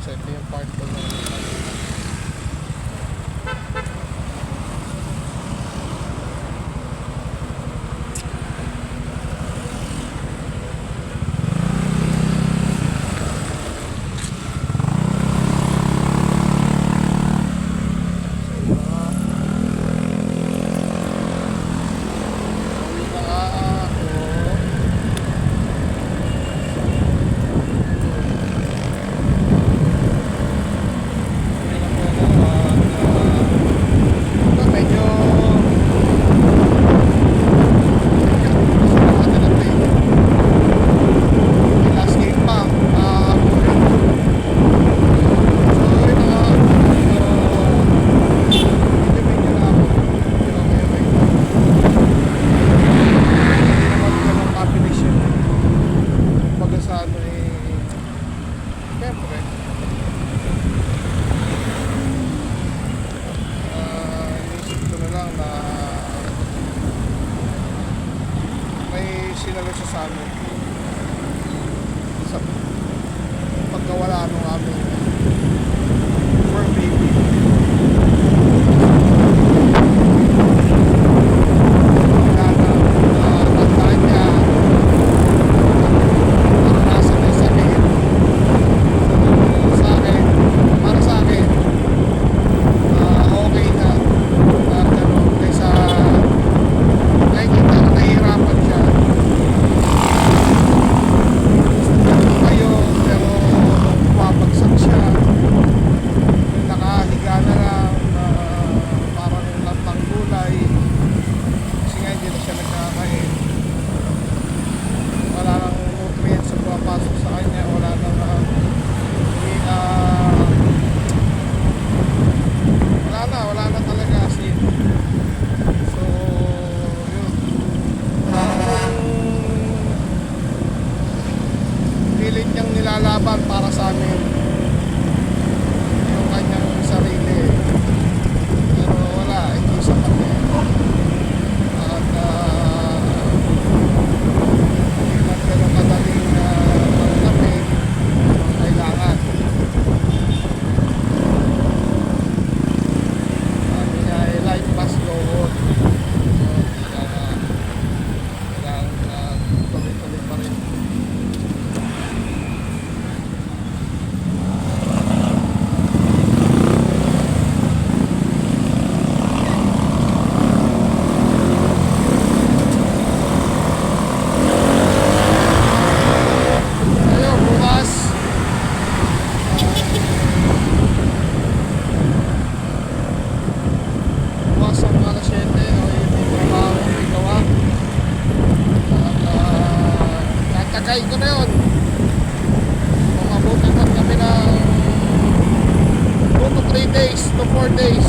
ito yung part ko na sinalo siya sa amin sa pagkawala ng aming fur baby. Tandaan niya naranasan niya sa akin. Sa akin, para sa akin okay na kaysa nakikita na nahihirapan siya. Pilit niyang nilalaban para sa amin yung kanyang sarili, pero wala, hindi sapat eh. At hindi man ganun kadaling tanggapin ang kailangan. Sabi niya ay life must go on, so kailangan tuloy-tuloy pa rin. Kakay ko na yun. Mabuti man kami ng 2 to 3 days to 4 days.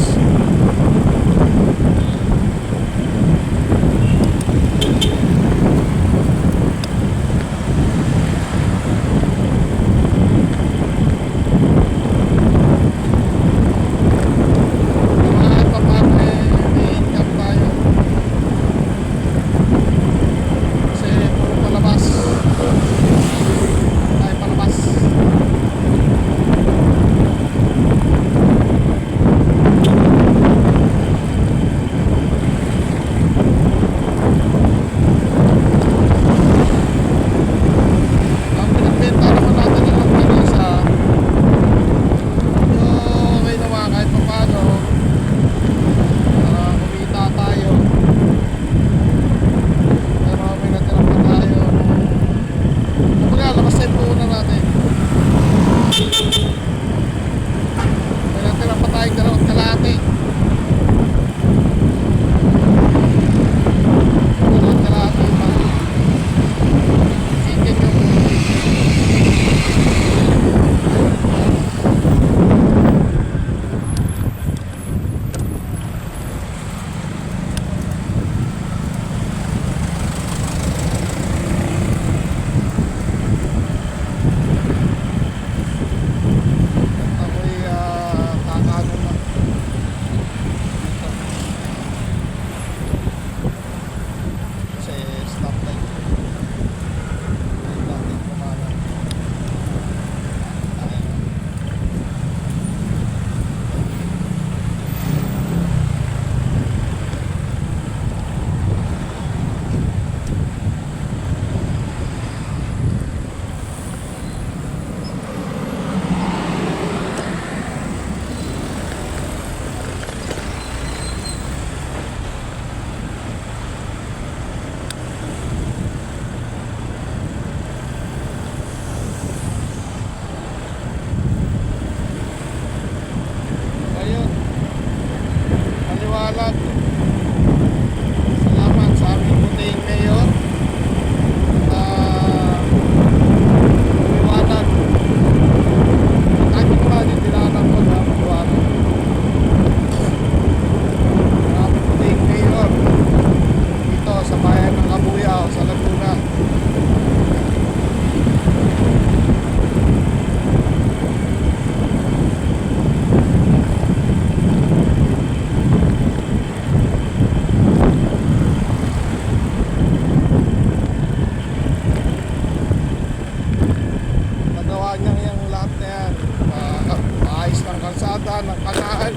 kalsada ng kanal,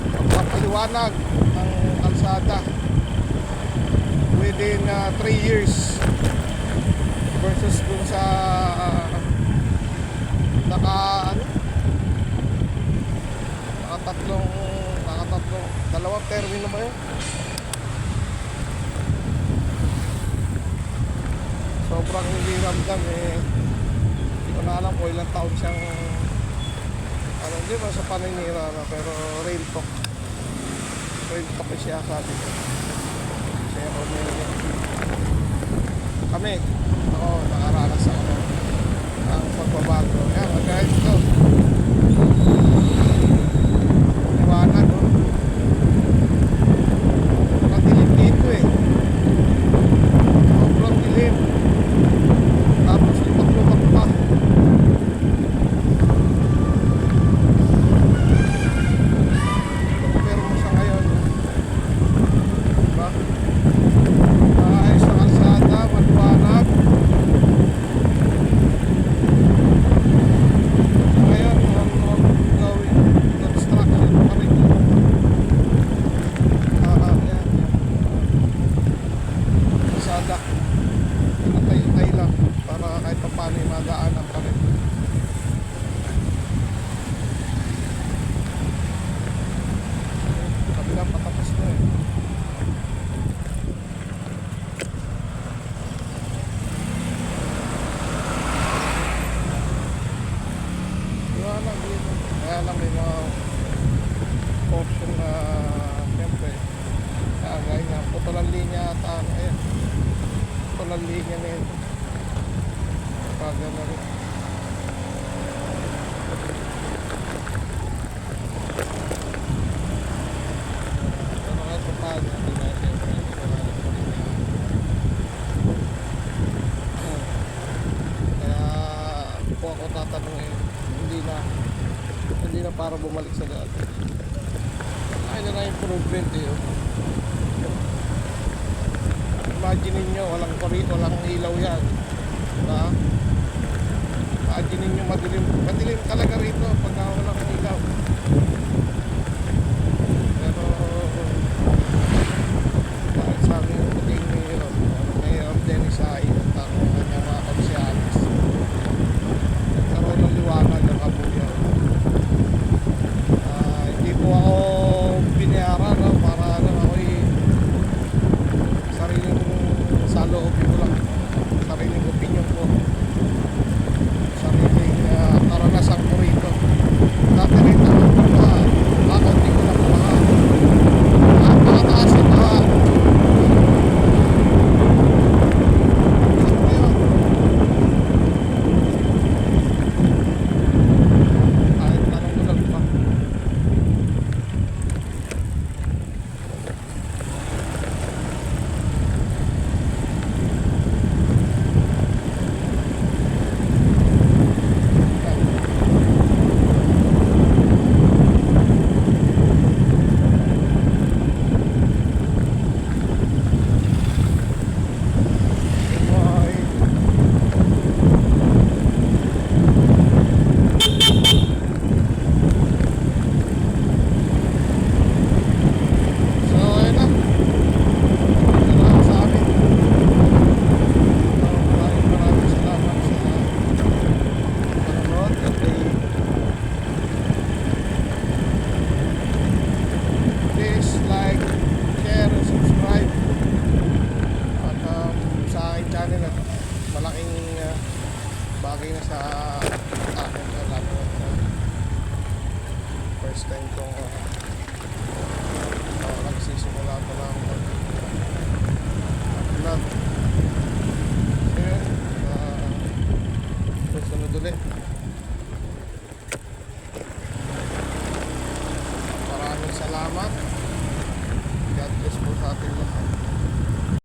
pagpapaliwanag ng kalsada within 3 years versus dun sa nakatatlong dalawang termino ba yun? Sobrang hindi ramdam eh. Hindi ko na alam kung ilang taon siyang hindi ba sa paninira na, pero rail talk siya, sabi ko. Siya kami ako nakaranas ako ang pagbabago. Yan, guys, ito liwanag, oh. Madilim dito eh, sobrang dilim, tapos lumak-lumak pa. Pero mo sa ngayon, diba? Ayos na kalsada, maliwanag. Ngayon, gawin construction pa rin. Yan. Kalsada. Pinatay-tay lang para kahit pa paano yung madaanan pa rin. Kabilang patapos na eh. Liwanag dito. Kaya lang may mga portion na siyempre gaya nga putulan linya ata. Ayan, putulan linya na yun. Paga na rin. Ano nga ito paga? Hindi na siyempre kaya po ako tatanungin, hindi na para bumalik sa dati. Ay na na improvement eh. Imagine ninyo, walang ilaw yan, diba? Imagine ninyo, madilim talaga rito pag walang ilaw. Pero dahil sa amin yung puting Mayor Dennis ay at ang kanyang mga konsyalis, nagkaroon ng liwanag ng kabuyaw. Hindi po ako binayaran, no? Para ako'y sariling saloobin ko lang, sariling opinion ko, sariling karanasan ko rito. Dati rito ako hindi ko lang nakataas yung baha. Kahit anong ulag pa. Please like, share, and subscribe. At sa aking channel at malaking bagay na sa akin, lalo na first time kong nagsisimula pa lang vlog. Ayun, susunod ulit. Maraming salamat.